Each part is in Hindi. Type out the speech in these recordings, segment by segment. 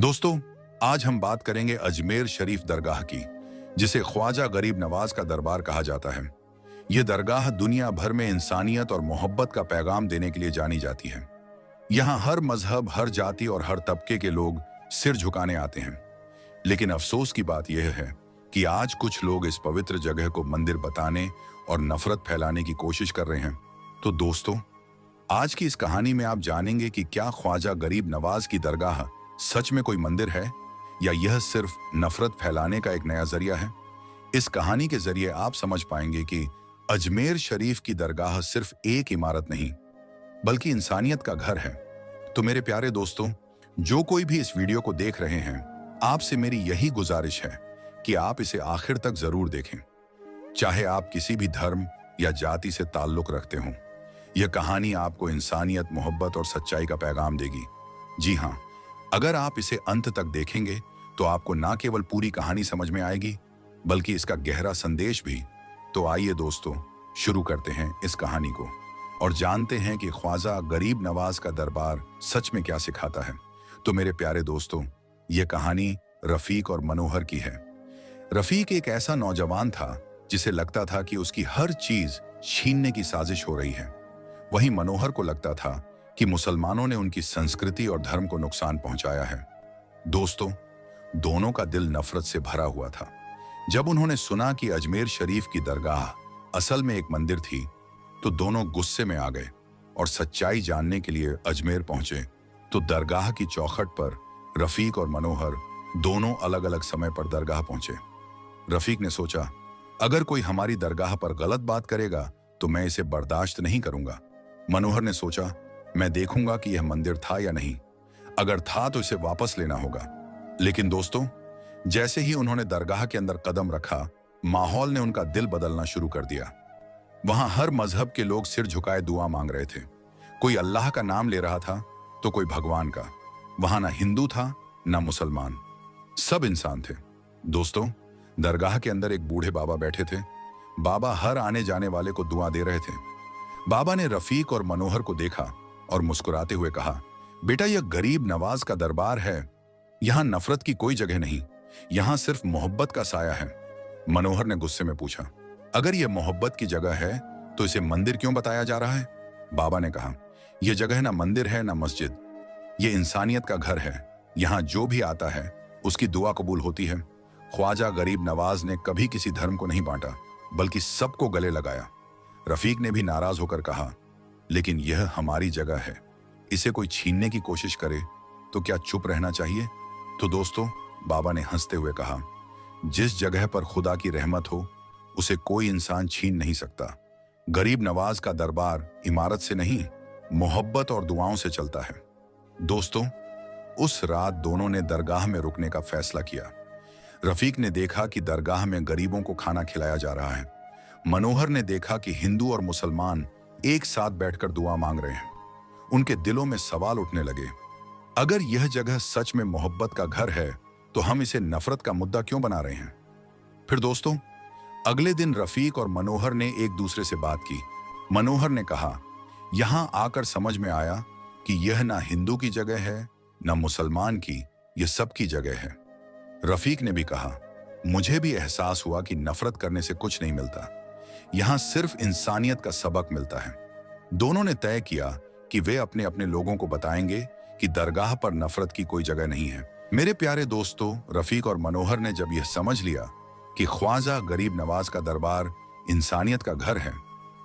दोस्तों, आज हम बात करेंगे अजमेर शरीफ दरगाह की, जिसे ख्वाजा गरीब नवाज का दरबार कहा जाता है। यह दरगाह दुनिया भर में इंसानियत और मोहब्बत का पैगाम देने के लिए जानी जाती है। यहाँ हर मजहब, हर जाति और हर तबके के लोग सिर झुकाने आते हैं। लेकिन अफसोस की बात यह है कि आज कुछ लोग इस पवित्र जगह को मंदिर बताने और नफरत फैलाने की कोशिश कर रहे हैं। तो दोस्तों, आज की इस कहानी में आप जानेंगे कि क्या ख्वाजा गरीब नवाज की दरगाह सच में कोई मंदिर है या यह सिर्फ नफरत फैलाने का एक नया जरिया है। इस कहानी के जरिए आप समझ पाएंगे कि अजमेर शरीफ की दरगाह सिर्फ एक इमारत नहीं, बल्कि इंसानियत का घर है। तो मेरे प्यारे दोस्तों, जो कोई भी इस वीडियो को देख रहे हैं, आपसे मेरी यही गुजारिश है कि आप इसे आखिर तक जरूर देखें। चाहे आप किसी भी धर्म या जाति से ताल्लुक रखते हों, यह कहानी आपको इंसानियत, मोहब्बत और सच्चाई का पैगाम देगी। जी हाँ, अगर आप इसे अंत तक देखेंगे तो आपको ना केवल पूरी कहानी समझ में आएगी, बल्कि इसका गहरा संदेश भी। तो आइए दोस्तों, शुरू करते हैं इस कहानी को और जानते हैं कि ख्वाजा गरीब नवाज का दरबार सच में क्या सिखाता है। तो मेरे प्यारे दोस्तों, यह कहानी रफीक और मनोहर की है। रफीक एक ऐसा नौजवान था जिसे लगता था कि उसकी हर चीज छीनने की साजिश हो रही है। वहीं मनोहर को लगता था कि मुसलमानों ने उनकी संस्कृति और धर्म को नुकसान पहुंचाया है। दोस्तों, दोनों का दिल नफरत से भरा हुआ था। जब उन्होंने सुना कि अजमेर शरीफ की दरगाह असल में एक मंदिर थी, तो दोनों गुस्से में आ गए और सच्चाई जानने के लिए अजमेर पहुंचे। तो दरगाह की चौखट पर रफीक और मनोहर दोनों अलग अलग समय पर दरगाह पहुंचे। रफीक ने सोचा, अगर कोई हमारी दरगाह पर गलत बात करेगा तो मैं इसे बर्दाश्त नहीं करूंगा। मनोहर ने सोचा, मैं देखूंगा कि यह मंदिर था या नहीं। अगर था तो इसे वापस लेना होगा। लेकिन दोस्तों, जैसे ही उन्होंने दरगाह के अंदर कदम रखा, माहौल ने उनका दिल बदलना शुरू कर दिया। वहां हर मजहब के लोग सिर झुकाए दुआ मांग रहे थे। कोई अल्लाह का नाम ले रहा था तो कोई भगवान का। वहां ना हिंदू था ना मुसलमान, सब इंसान थे। दोस्तों, दरगाह के अंदर एक बूढ़े बाबा बैठे थे। बाबा हर आने जाने वाले को दुआ दे रहे थे। बाबा ने रफीक और मनोहर को देखा और मुस्कुराते हुए कहा, बेटा, यह गरीब नवाज का दरबार है। यहां नफरत की कोई जगह नहीं, यहां सिर्फ मोहब्बत का साया है। मनोहर ने गुस्से में पूछा, अगर यह मोहब्बत की जगह है तो इसे मंदिर क्यों बताया जा रहा है? बाबा ने कहा, यह जगह ना मंदिर है ना मस्जिद, यह इंसानियत का घर है। यहां जो भी आता है उसकी दुआ कबूल होती है। ख्वाजा गरीब नवाज ने कभी किसी धर्म को नहीं बांटा, बल्कि सबको गले लगाया। रफीक ने भी नाराज होकर कहा, लेकिन यह हमारी जगह है, इसे कोई छीनने की कोशिश करे तो क्या चुप रहना चाहिए? तो दोस्तों, बाबा ने हंसते हुए कहा, जिस जगह पर खुदा की रहमत हो उसे कोई इंसान छीन नहीं सकता। गरीब नवाज का दरबार इमारत से नहीं, मोहब्बत और दुआओं से चलता है। दोस्तों, उस रात दोनों ने दरगाह में रुकने का फैसला किया। रफीक ने देखा कि दरगाह में गरीबों को खाना खिलाया जा रहा है। मनोहर ने देखा कि हिंदू और मुसलमान एक साथ बैठकर दुआ मांग रहे हैं। उनके दिलों में सवाल उठने लगे, अगर यह जगह सच में मोहब्बत का घर है तो हम इसे नफरत का मुद्दा क्यों बना रहे हैं? फिर दोस्तों, अगले दिन रफीक और मनोहर ने एक दूसरे से बात की। मनोहर ने कहा, यहां आकर समझ में आया कि यह ना हिंदू की जगह है ना मुसलमान की, यह सबकी जगह है। रफीक ने भी कहा, मुझे भी एहसास हुआ कि नफरत करने से कुछ नहीं मिलता, यहां सिर्फ इंसानियत का सबक मिलता है। दोनों ने तय किया कि वे अपने अपने लोगों को बताएंगे कि दरगाह पर नफरत की कोई जगह नहीं है। मेरे प्यारे दोस्तों, रफीक और मनोहर ने जब यह समझ लिया कि ख्वाजा गरीब नवाज का दरबार इंसानियत का घर है,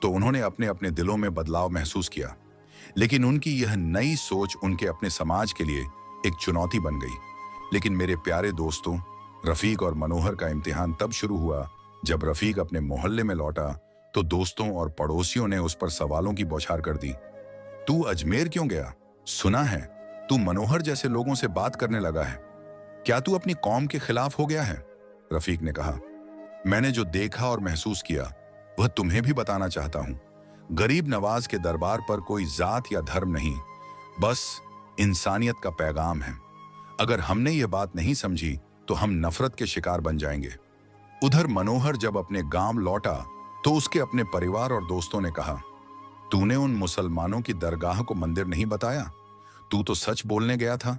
तो उन्होंने अपने अपने दिलों में बदलाव महसूस किया। लेकिन उनकी यह नई सोच उनके अपने समाज के लिए एक चुनौती बन गई। लेकिन मेरे प्यारे दोस्तों, रफीक और मनोहर का इम्तिहान तब शुरू हुआ जब रफीक अपने मोहल्ले में लौटा तो दोस्तों और पड़ोसियों ने उस पर सवालों की बौछार कर दी। तू अजमेर क्यों गया? सुना है तू मनोहर जैसे लोगों से बात करने लगा है। क्या तू अपनी कौम के खिलाफ हो गया है? रफीक ने कहा, मैंने जो देखा और महसूस किया वह तुम्हें भी बताना चाहता हूं। गरीब नवाज के दरबार पर कोई जात या धर्म नहीं, बस इंसानियत का पैगाम है। अगर हमने ये बात नहीं समझी तो हम नफरत के शिकार बन जाएंगे। उधर मनोहर जब अपने गांव लौटा तो उसके अपने परिवार और दोस्तों ने कहा, तूने उन मुसलमानों की दरगाह को मंदिर नहीं बताया, तू तो सच बोलने गया था।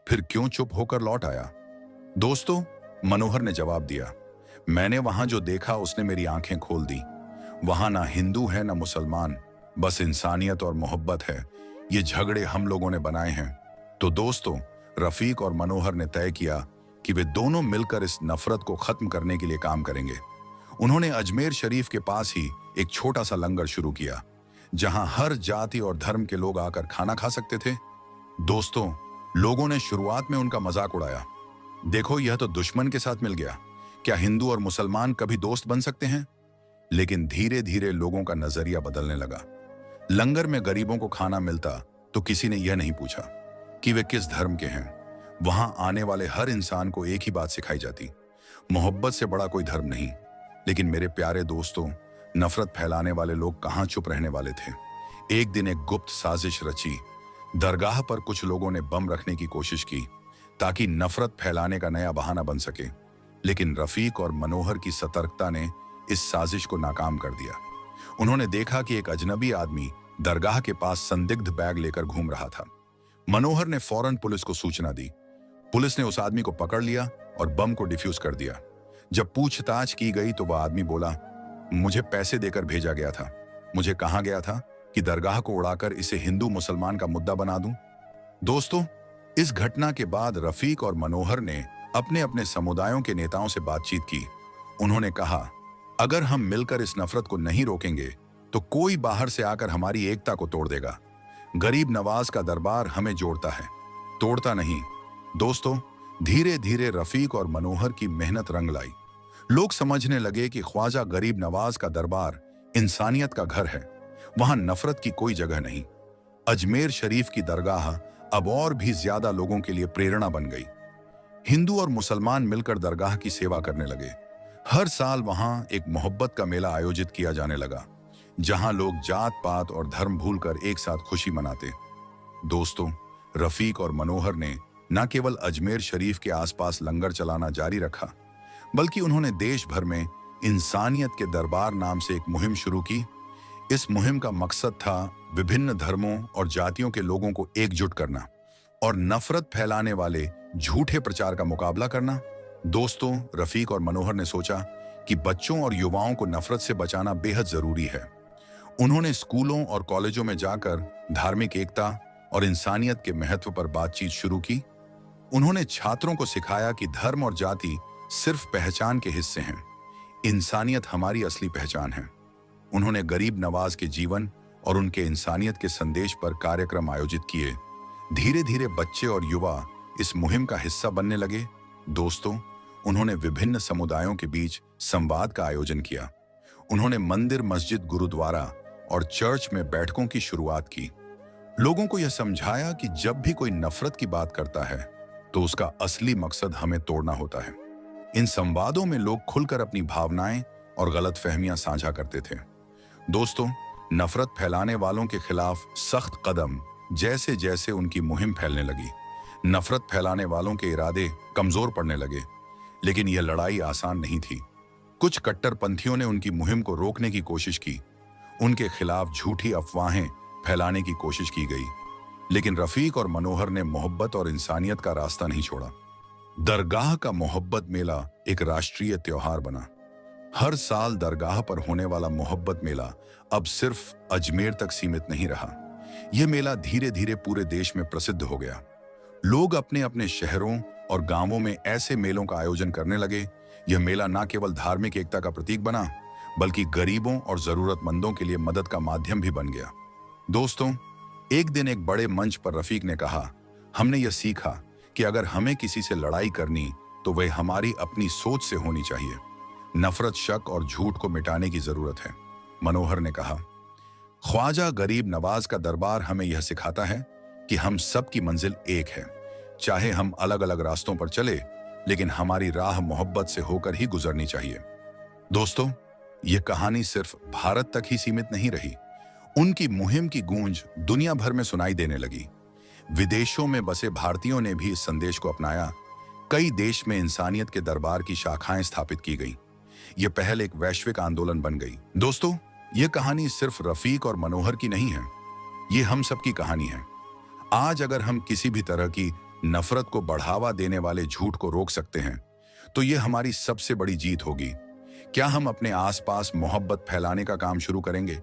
फिर क्यों चुप होकर लौट आया? दोस्तों, मनोहर ने जवाब दिया, मैंने वहां जो देखा उसने मेरी आंखें खोल दी। वहां ना हिंदू है ना मुसलमान, बस इंसानियत और मोहब्बत है। ये झगड़े हम लोगों ने बनाए हैं। तो दोस्तों, रफीक और मनोहर ने तय किया कि वे दोनों मिलकर इस नफरत को खत्म करने के लिए काम करेंगे। उन्होंने अजमेर शरीफ के पास ही एक छोटा सा लंगर शुरू किया, जहां हर जाति और धर्म के लोग आकर खाना खा सकते थे। दोस्तों, लोगों ने शुरुआत में उनका मजाक उड़ाया, देखो यह तो दुश्मन के साथ मिल गया, क्या हिंदू और मुसलमान कभी दोस्त बन सकते हैं? लेकिन धीरे धीरे लोगों का नजरिया बदलने लगा। लंगर में गरीबों को खाना मिलता तो किसी ने यह नहीं पूछा कि वे किस धर्म के हैं। वहां आने वाले हर इंसान को एक ही बात सिखाई जाती, मोहब्बत से बड़ा कोई धर्म नहीं। लेकिन मेरे प्यारे दोस्तों, नफरत फैलाने वाले लोग कहां चुप रहने वाले थे। एक दिन एक गुप्त साजिश रची। दरगाह पर कुछ लोगों ने बम रखने की कोशिश की ताकि नफरत फैलाने का नया बहाना बन सके। लेकिन रफीक और मनोहर की सतर्कता ने इस साजिश को नाकाम कर दिया। उन्होंने देखा कि एक अजनबी आदमी दरगाह के पास संदिग्ध बैग लेकर घूम रहा था। मनोहर ने फौरन पुलिस को सूचना दी। पुलिस ने उस आदमी को पकड़ लिया और बम को डिफ्यूज कर दिया। जब पूछताछ की गई तो वह आदमी बोला, मुझे पैसे देकर भेजा गया था। मुझे कहा गया था कि दरगाह को उड़ाकर इसे हिंदू मुसलमान का मुद्दा बना दूं। दोस्तों, इस घटना के बाद रफीक और मनोहर ने अपने अपने समुदायों के नेताओं से बातचीत की। उन्होंने कहा, अगर हम मिलकर इस नफरत को नहीं रोकेंगे तो कोई बाहर से आकर हमारी एकता को तोड़ देगा। गरीब नवाज का दरबार हमें जोड़ता है, तोड़ता नहीं। दोस्तों, धीरे धीरे रफीक और मनोहर की मेहनत रंग लाई। लोग समझने लगे कि ख्वाजा गरीब नवाज का दरबार इंसानियत का घर है, वहां नफरत की कोई जगह नहीं। अजमेर शरीफ की दरगाह अब और भी ज्यादा लोगों के लिए प्रेरणा बन गई। हिंदू और मुसलमान मिलकर दरगाह की सेवा करने लगे। हर साल वहां एक मोहब्बत का मेला आयोजित किया जाने लगा, जहां लोग जात पात और धर्म भूलकर एक साथ खुशी मनाते। दोस्तों, रफीक और मनोहर ने न केवल अजमेर शरीफ के आसपास लंगर चलाना जारी रखा, बल्कि उन्होंने देश भर में इंसानियत के दरबार नाम से एक मुहिम शुरू की। इस मुहिम का मकसद था विभिन्न धर्मों और जातियों के लोगों को एकजुट करना और नफरत फैलाने वाले झूठे प्रचार का मुकाबला करना। दोस्तों, रफीक और मनोहर ने सोचा कि बच्चों और युवाओं को नफरत से बचाना बेहद जरूरी है। उन्होंने स्कूलों और कॉलेजों में जाकर धार्मिक एकता और इंसानियत के महत्व पर बातचीत शुरू की। उन्होंने छात्रों को सिखाया कि धर्म और जाति सिर्फ पहचान के हिस्से हैं, इंसानियत हमारी असली पहचान है। उन्होंने गरीब नवाज के जीवन और उनके इंसानियत के संदेश पर कार्यक्रम आयोजित किए। धीरे धीरे बच्चे और युवा इस मुहिम का हिस्सा बनने लगे। दोस्तों, उन्होंने विभिन्न समुदायों के बीच संवाद का आयोजन किया। उन्होंने मंदिर, मस्जिद, गुरुद्वारा और चर्च में बैठकों की शुरुआत की। लोगों को यह समझाया कि जब भी कोई नफरत की बात करता है तो उसका असली मकसद हमें तोड़ना होता है। इन संवादों में लोग खुलकर अपनी भावनाएं और गलतफहमियां साझा करते थे। दोस्तों, नफरत फैलाने वालों के खिलाफ सख्त कदम जैसे जैसे उनकी मुहिम फैलने लगी, नफरत फैलाने वालों के इरादे कमजोर पड़ने लगे। लेकिन यह लड़ाई आसान नहीं थी। कुछ कट्टरपंथियों ने उनकी मुहिम को रोकने की कोशिश की। उनके खिलाफ झूठी अफवाहें फैलाने की कोशिश की गई। लेकिन रफीक और मनोहर ने मोहब्बत और इंसानियत का रास्ता नहीं छोड़ा। दरगाह का मोहब्बत मेला एक राष्ट्रीय त्योहार बना। हर साल दरगाह पर होने वाला मोहब्बत मेला अब सिर्फ अजमेर तक सीमित नहीं रहा। यह मेला धीरे धीरे पूरे देश में प्रसिद्ध हो गया। लोग अपने अपने शहरों और गांवों में ऐसे मेलों का आयोजन करने लगे। यह मेला न केवल धार्मिक एकता का प्रतीक बना, बल्कि गरीबों और जरूरतमंदों के लिए मदद का माध्यम भी बन गया। दोस्तों, एक दिन एक बड़े मंच पर रफीक ने कहा, हमने यह सीखा कि अगर हमें किसी से लड़ाई करनी तो वह हमारी अपनी सोच से होनी चाहिए। नफरत, शक और झूठ को मिटाने की जरूरत है। मनोहर ने कहा, ख्वाजा गरीब नवाज का दरबार हमें यह सिखाता है कि हम सब की मंजिल एक है। चाहे हम अलग अलग रास्तों पर चले, लेकिन हमारी राह मोहब्बत से होकर ही गुजरनी चाहिए। दोस्तों, यह कहानी सिर्फ भारत तक ही सीमित नहीं रही। उनकी मुहिम की गूंज दुनिया भर में सुनाई देने लगी। विदेशों में बसे भारतीयों ने भी इस संदेश को अपनाया। कई देश में इंसानियत के दरबार की शाखाएं स्थापित की गई। यह पहल एक वैश्विक आंदोलन बन गई। दोस्तों, यह कहानी सिर्फ रफीक और मनोहर की नहीं है, ये हम सबकी कहानी है। आज अगर हम किसी भी तरह की नफरत को बढ़ावा देने वाले झूठ को रोक सकते हैं, तो ये हमारी सबसे बड़ी जीत होगी। क्या हम अपने आसपास मोहब्बत फैलाने का काम शुरू करेंगे?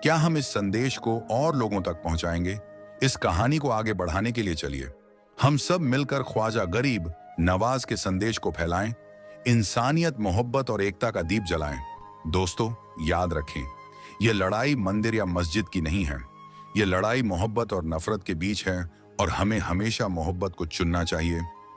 क्या हम इस संदेश को और लोगों तक पहुंचाएंगे? इस कहानी को आगे बढ़ाने के लिए चलिए हम सब मिलकर ख्वाजा गरीब नवाज के संदेश को फैलाएं, इंसानियत, मोहब्बत और एकता का दीप जलाएं। दोस्तों, याद रखें, यह लड़ाई मंदिर या मस्जिद की नहीं है। यह लड़ाई मोहब्बत और नफरत के बीच है और हमें हमेशा मोहब्बत को चुनना चाहिए।